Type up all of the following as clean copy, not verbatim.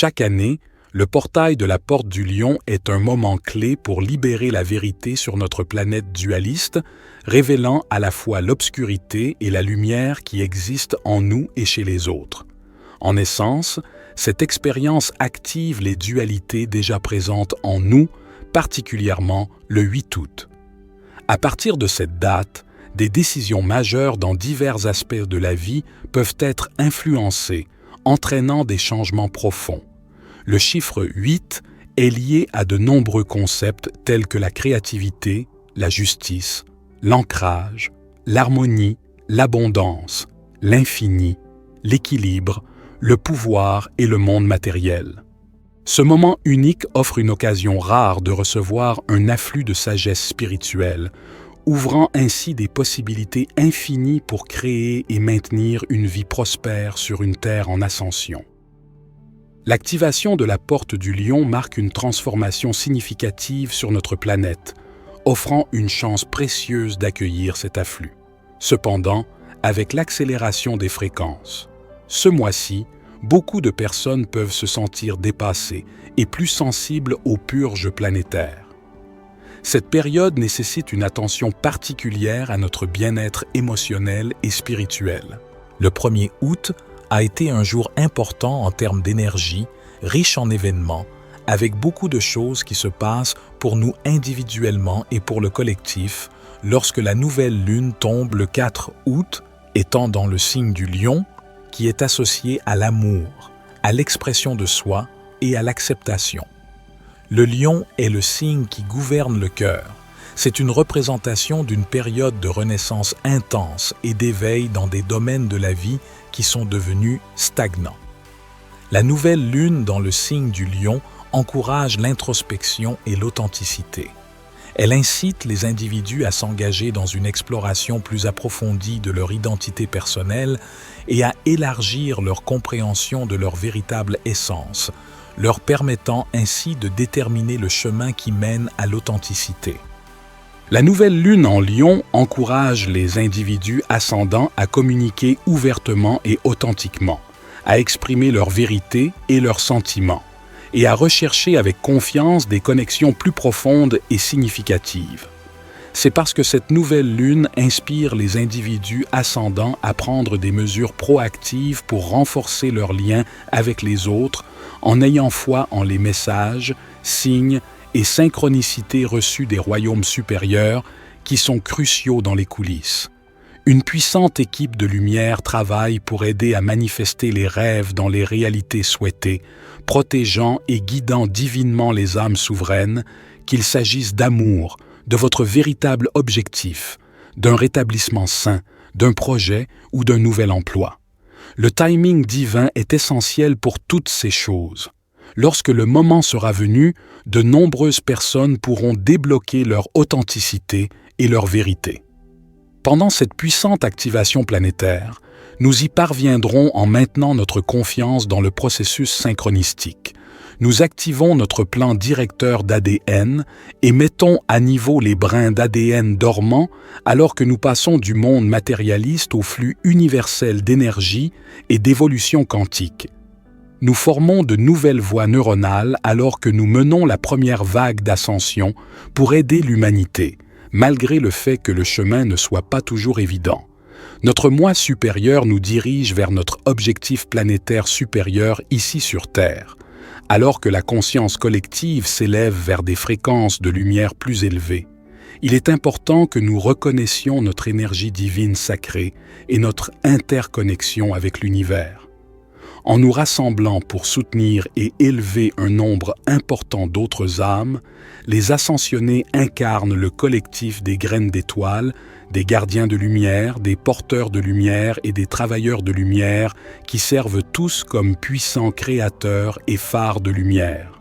Chaque année, le portail de la Porte du Lion est un moment clé pour libérer la vérité sur notre planète dualiste, révélant à la fois l'obscurité et la lumière qui existent en nous et chez les autres. En essence, cette expérience active les dualités déjà présentes en nous, particulièrement le 8 août. À partir de cette date, des décisions majeures dans divers aspects de la vie peuvent être influencées, entraînant des changements profonds. Le chiffre 8 est lié à de nombreux concepts tels que la créativité, la justice, l'ancrage, l'harmonie, l'abondance, l'infini, l'équilibre, le pouvoir et le monde matériel. Ce moment unique offre une occasion rare de recevoir un afflux de sagesse spirituelle, ouvrant ainsi des possibilités infinies pour créer et maintenir une vie prospère sur une terre en ascension. L'activation de la Porte du Lion marque une transformation significative sur notre planète, offrant une chance précieuse d'accueillir cet afflux. Cependant, avec l'accélération des fréquences, ce mois-ci, beaucoup de personnes peuvent se sentir dépassées et plus sensibles aux purges planétaires. Cette période nécessite une attention particulière à notre bien-être émotionnel et spirituel. Le 1er août a été un jour important en termes d'énergie, riche en événements, avec beaucoup de choses qui se passent pour nous individuellement et pour le collectif, lorsque la nouvelle lune tombe le 4 août, étant dans le signe du Lion, qui est associé à l'amour, à l'expression de soi et à l'acceptation. Le Lion est le signe qui gouverne le cœur. C'est une représentation d'une période de renaissance intense et d'éveil dans des domaines de la vie qui sont devenus stagnants. La nouvelle lune dans le signe du Lion encourage l'introspection et l'authenticité. Elle incite les individus à s'engager dans une exploration plus approfondie de leur identité personnelle et à élargir leur compréhension de leur véritable essence, leur permettant ainsi de déterminer le chemin qui mène à l'authenticité. La nouvelle lune en Lion encourage les individus ascendants à communiquer ouvertement et authentiquement, à exprimer leur vérité et leurs sentiments, et à rechercher avec confiance des connexions plus profondes et significatives. C'est parce que cette nouvelle lune inspire les individus ascendants à prendre des mesures proactives pour renforcer leurs liens avec les autres en ayant foi en les messages, signes et synchronicités reçues des royaumes supérieurs qui sont cruciaux dans les coulisses. Une puissante équipe de lumière travaille pour aider à manifester les rêves dans les réalités souhaitées, protégeant et guidant divinement les âmes souveraines, qu'il s'agisse d'amour, de votre véritable objectif, d'un rétablissement sain, d'un projet ou d'un nouvel emploi. Le timing divin est essentiel pour toutes ces choses. Lorsque le moment sera venu, de nombreuses personnes pourront débloquer leur authenticité et leur vérité. Pendant cette puissante activation planétaire, nous y parviendrons en maintenant notre confiance dans le processus synchronistique. Nous activons notre plan directeur d'ADN et mettons à niveau les brins d'ADN dormants alors que nous passons du monde matérialiste au flux universel d'énergie et d'évolution quantique. Nous formons de nouvelles voies neuronales alors que nous menons la première vague d'ascension pour aider l'humanité, malgré le fait que le chemin ne soit pas toujours évident. Notre moi supérieur nous dirige vers notre objectif planétaire supérieur ici sur Terre, alors que la conscience collective s'élève vers des fréquences de lumière plus élevées. Il est important que nous reconnaissions notre énergie divine sacrée et notre interconnexion avec l'univers. En nous rassemblant pour soutenir et élever un nombre important d'autres âmes, les ascensionnés incarnent le collectif des graines d'étoiles, des gardiens de lumière, des porteurs de lumière et des travailleurs de lumière qui servent tous comme puissants créateurs et phares de lumière.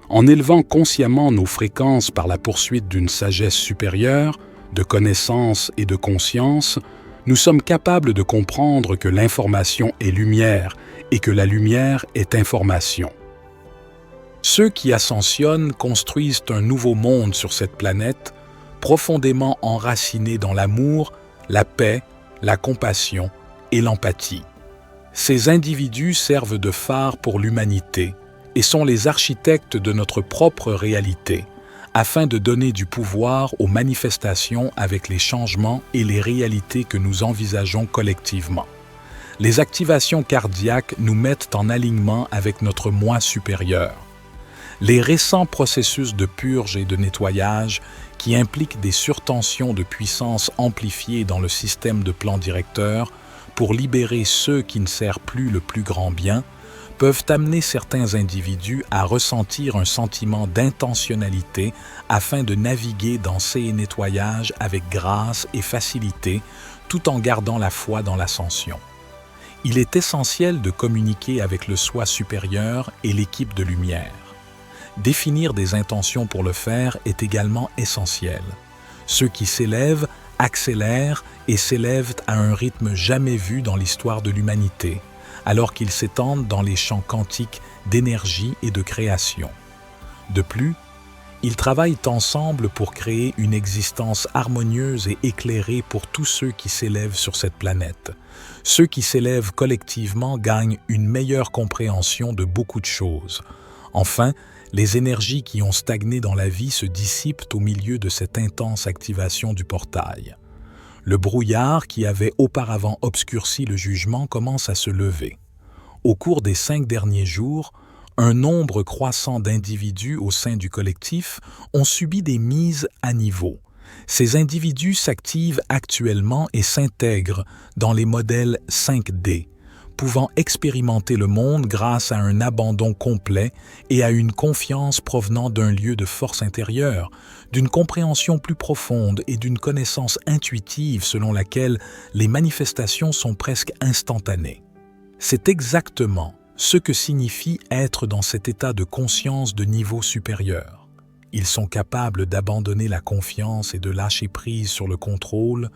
En élevant consciemment nos fréquences par la poursuite d'une sagesse supérieure, de connaissance et de conscience, nous sommes capables de comprendre que l'information est lumière et que la lumière est information. Ceux qui ascensionnent construisent un nouveau monde sur cette planète, profondément enraciné dans l'amour, la paix, la compassion et l'empathie. Ces individus servent de phare pour l'humanité, et sont les architectes de notre propre réalité, afin de donner du pouvoir aux manifestations avec les changements et les réalités que nous envisageons collectivement. Les activations cardiaques nous mettent en alignement avec notre moi supérieur. Les récents processus de purge et de nettoyage, qui impliquent des surtensions de puissance amplifiées dans le système de plan directeur pour libérer ceux qui ne servent plus le plus grand bien, peuvent amener certains individus à ressentir un sentiment d'intentionnalité afin de naviguer dans ces nettoyages avec grâce et facilité, tout en gardant la foi dans l'ascension. Il est essentiel de communiquer avec le soi supérieur et l'équipe de lumière. Définir des intentions pour le faire est également essentiel. Ceux qui s'élèvent accélèrent et s'élèvent à un rythme jamais vu dans l'histoire de l'humanité, alors qu'ils s'étendent dans les champs quantiques d'énergie et de création. De plus, ils travaillent ensemble pour créer une existence harmonieuse et éclairée pour tous ceux qui s'élèvent sur cette planète. Ceux qui s'élèvent collectivement gagnent une meilleure compréhension de beaucoup de choses. Enfin, les énergies qui ont stagné dans la vie se dissipent au milieu de cette intense activation du portail. Le brouillard qui avait auparavant obscurci le jugement commence à se lever. Au cours des 5 derniers jours, un nombre croissant d'individus au sein du collectif ont subi des mises à niveau. Ces individus s'activent actuellement et s'intègrent dans les modèles 5D, pouvant expérimenter le monde grâce à un abandon complet et à une confiance provenant d'un lieu de force intérieure, d'une compréhension plus profonde et d'une connaissance intuitive selon laquelle les manifestations sont presque instantanées. C'est exactement ce que signifie être dans cet état de conscience de niveau supérieur. Ils sont capables d'abandonner la confiance et de lâcher prise sur le contrôle,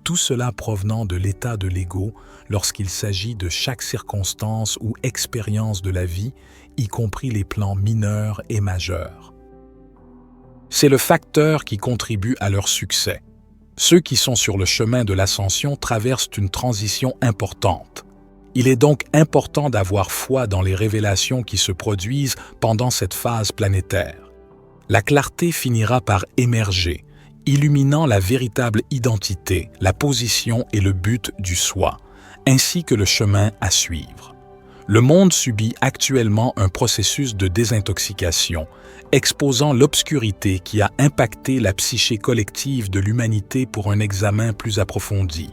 tout cela provenant de l'état de l'ego lorsqu'il s'agit de chaque circonstance ou expérience de la vie, y compris les plans mineurs et majeurs. C'est le facteur qui contribue à leur succès. Ceux qui sont sur le chemin de l'ascension traversent une transition importante. Il est donc important d'avoir foi dans les révélations qui se produisent pendant cette phase planétaire. La clarté finira par émerger, illuminant la véritable identité, la position et le but du soi, ainsi que le chemin à suivre. Le monde subit actuellement un processus de désintoxication, exposant l'obscurité qui a impacté la psyché collective de l'humanité pour un examen plus approfondi.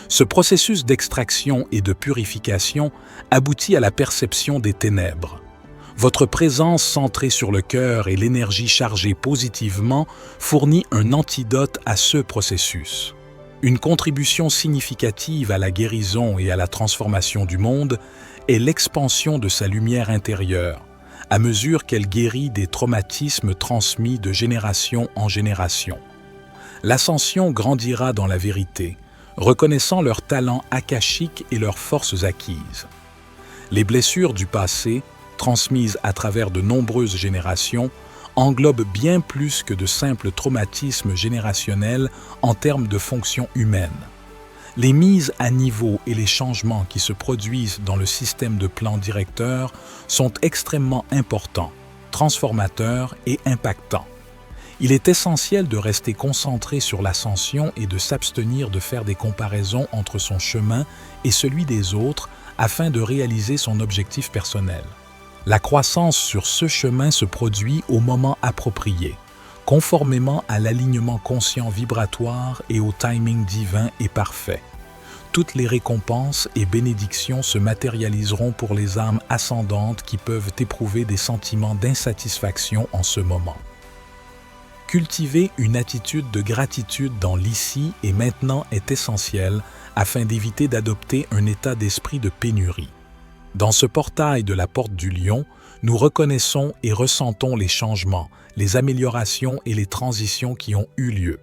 Ce processus d'extraction et de purification aboutit à la perception des ténèbres. Votre présence centrée sur le cœur et l'énergie chargée positivement fournit un antidote à ce processus. Une contribution significative à la guérison et à la transformation du monde est l'expansion de sa lumière intérieure, à mesure qu'elle guérit des traumatismes transmis de génération en génération. L'ascension grandira dans la vérité, reconnaissant leurs talents akashiques et leurs forces acquises. Les blessures du passé, transmises à travers de nombreuses générations, englobent bien plus que de simples traumatismes générationnels en termes de fonction humaine. Les mises à niveau et les changements qui se produisent dans le système de plan directeur sont extrêmement importants, transformateurs et impactants. Il est essentiel de rester concentré sur l'ascension et de s'abstenir de faire des comparaisons entre son chemin et celui des autres afin de réaliser son objectif personnel. La croissance sur ce chemin se produit au moment approprié, conformément à l'alignement conscient vibratoire et au timing divin et parfait. Toutes les récompenses et bénédictions se matérialiseront pour les âmes ascendantes qui peuvent éprouver des sentiments d'insatisfaction en ce moment. Cultiver une attitude de gratitude dans l'ici et maintenant est essentiel afin d'éviter d'adopter un état d'esprit de pénurie. Dans ce portail de la porte du lion, nous reconnaissons et ressentons les changements, les améliorations et les transitions qui ont eu lieu.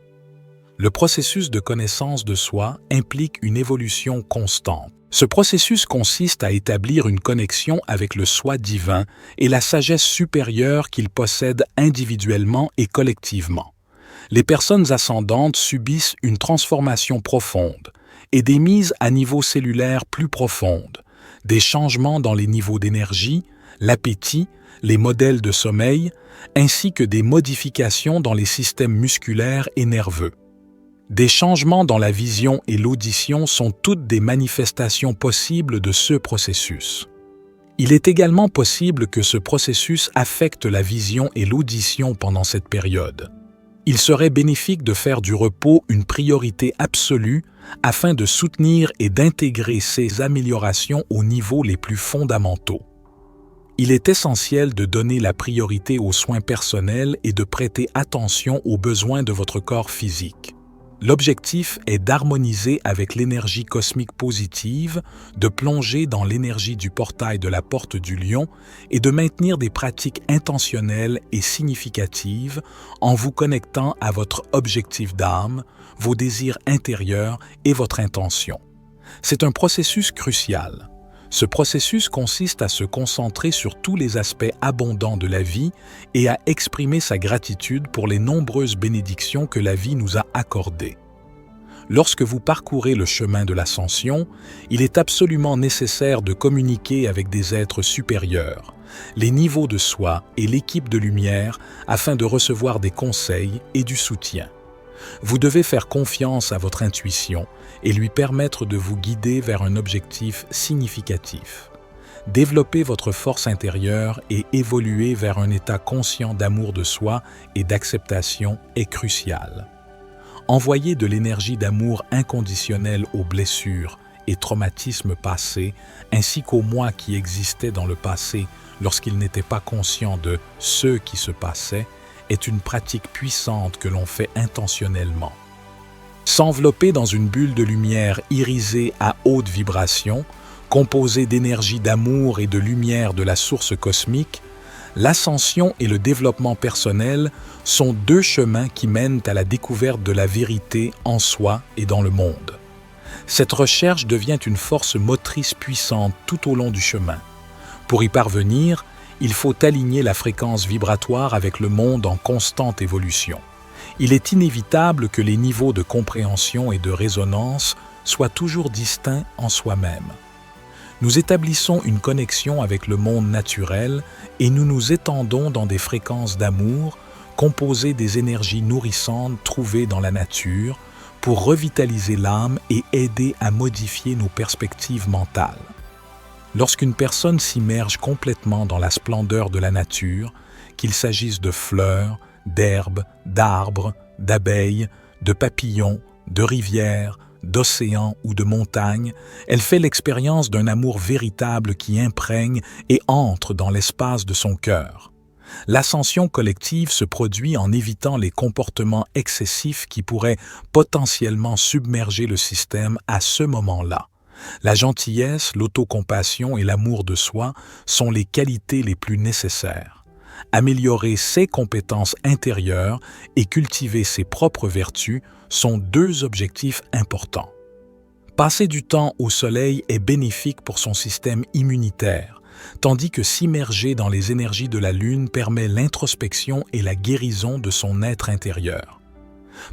Le processus de connaissance de soi implique une évolution constante. Ce processus consiste à établir une connexion avec le soi divin et la sagesse supérieure qu'il possède individuellement et collectivement. Les personnes ascendantes subissent une transformation profonde et des mises à niveau cellulaire plus profondes, des changements dans les niveaux d'énergie, l'appétit, les modèles de sommeil, ainsi que des modifications dans les systèmes musculaires et nerveux. Des changements dans la vision et l'audition sont toutes des manifestations possibles de ce processus. Il est également possible que ce processus affecte la vision et l'audition pendant cette période. Il serait bénéfique de faire du repos une priorité absolue afin de soutenir et d'intégrer ces améliorations aux niveaux les plus fondamentaux. Il est essentiel de donner la priorité aux soins personnels et de prêter attention aux besoins de votre corps physique. L'objectif est d'harmoniser avec l'énergie cosmique positive, de plonger dans l'énergie du portail de la porte du lion et de maintenir des pratiques intentionnelles et significatives en vous connectant à votre objectif d'âme, vos désirs intérieurs et votre intention. C'est un processus crucial. Ce processus consiste à se concentrer sur tous les aspects abondants de la vie et à exprimer sa gratitude pour les nombreuses bénédictions que la vie nous a accordées. Lorsque vous parcourez le chemin de l'ascension, il est absolument nécessaire de communiquer avec des êtres supérieurs, les niveaux de soi et l'équipe de lumière afin de recevoir des conseils et du soutien. Vous devez faire confiance à votre intuition et lui permettre de vous guider vers un objectif significatif. Développer votre force intérieure et évoluer vers un état conscient d'amour de soi et d'acceptation est crucial. Envoyer de l'énergie d'amour inconditionnel aux blessures et traumatismes passés, ainsi qu'aux moi qui existaient dans le passé lorsqu'ils n'étaient pas conscients de ce qui se passait, est une pratique puissante que l'on fait intentionnellement. S'envelopper dans une bulle de lumière irisée à haute vibration, composée d'énergie d'amour et de lumière de la source cosmique, l'ascension et le développement personnel sont deux chemins qui mènent à la découverte de la vérité en soi et dans le monde. Cette recherche devient une force motrice puissante tout au long du chemin. Pour y parvenir, il faut aligner la fréquence vibratoire avec le monde en constante évolution. Il est inévitable que les niveaux de compréhension et de résonance soient toujours distincts en soi-même. Nous établissons une connexion avec le monde naturel et nous nous étendons dans des fréquences d'amour composées des énergies nourrissantes trouvées dans la nature pour revitaliser l'âme et aider à modifier nos perspectives mentales. Lorsqu'une personne s'immerge complètement dans la splendeur de la nature, qu'il s'agisse de fleurs, d'herbes, d'arbres, d'abeilles, de papillons, de rivières, d'océans ou de montagnes, elle fait l'expérience d'un amour véritable qui imprègne et entre dans l'espace de son cœur. L'ascension collective se produit en évitant les comportements excessifs qui pourraient potentiellement submerger le système à ce moment-là. La gentillesse, l'autocompassion et l'amour de soi sont les qualités les plus nécessaires. Améliorer ses compétences intérieures et cultiver ses propres vertus sont deux objectifs importants. Passer du temps au soleil est bénéfique pour son système immunitaire, tandis que s'immerger dans les énergies de la Lune permet l'introspection et la guérison de son être intérieur.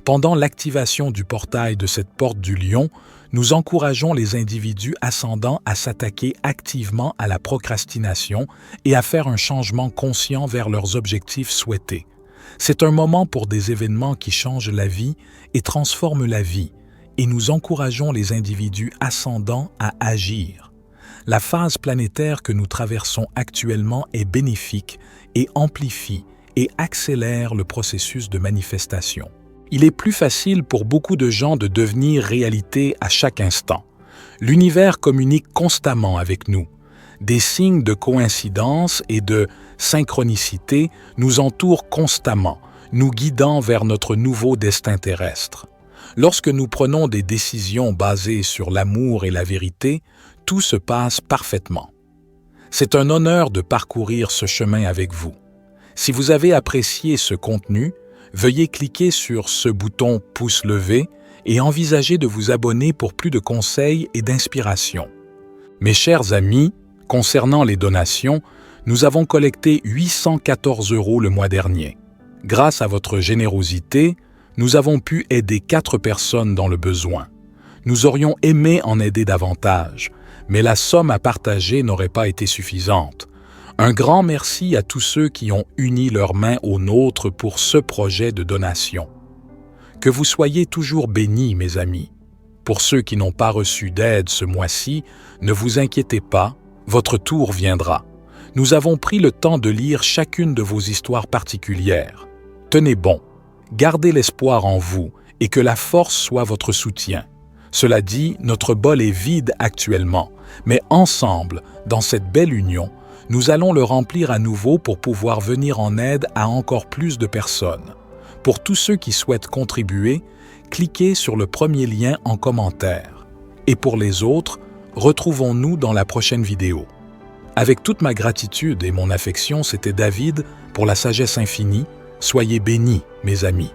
Pendant l'activation du portail de cette porte du lion, nous encourageons les individus ascendants à s'attaquer activement à la procrastination et à faire un changement conscient vers leurs objectifs souhaités. C'est un moment pour des événements qui changent la vie et transforment la vie, et nous encourageons les individus ascendants à agir. La phase planétaire que nous traversons actuellement est bénéfique et amplifie et accélère le processus de manifestation. Il est plus facile pour beaucoup de gens de devenir réalité à chaque instant. L'univers communique constamment avec nous. Des signes de coïncidence et de synchronicité nous entourent constamment, nous guidant vers notre nouveau destin terrestre. Lorsque nous prenons des décisions basées sur l'amour et la vérité, tout se passe parfaitement. C'est un honneur de parcourir ce chemin avec vous. Si vous avez apprécié ce contenu, veuillez cliquer sur ce bouton pouce levé et envisager de vous abonner pour plus de conseils et d'inspiration. Mes chers amis, concernant les donations, nous avons collecté 814 € le mois dernier. Grâce à votre générosité, nous avons pu aider 4 personnes dans le besoin. Nous aurions aimé en aider davantage, mais la somme à partager n'aurait pas été suffisante. Un grand merci à tous ceux qui ont uni leurs mains aux nôtres pour ce projet de donation. Que vous soyez toujours bénis, mes amis. Pour ceux qui n'ont pas reçu d'aide ce mois-ci, ne vous inquiétez pas, votre tour viendra. Nous avons pris le temps de lire chacune de vos histoires particulières. Tenez bon, gardez l'espoir en vous et que la force soit votre soutien. Cela dit, notre bol est vide actuellement, mais ensemble, dans cette belle union, nous allons le remplir à nouveau pour pouvoir venir en aide à encore plus de personnes. Pour tous ceux qui souhaitent contribuer, cliquez sur le premier lien en commentaire. Et pour les autres, retrouvons-nous dans la prochaine vidéo. Avec toute ma gratitude et mon affection, c'était David pour la sagesse infinie. Soyez bénis, mes amis.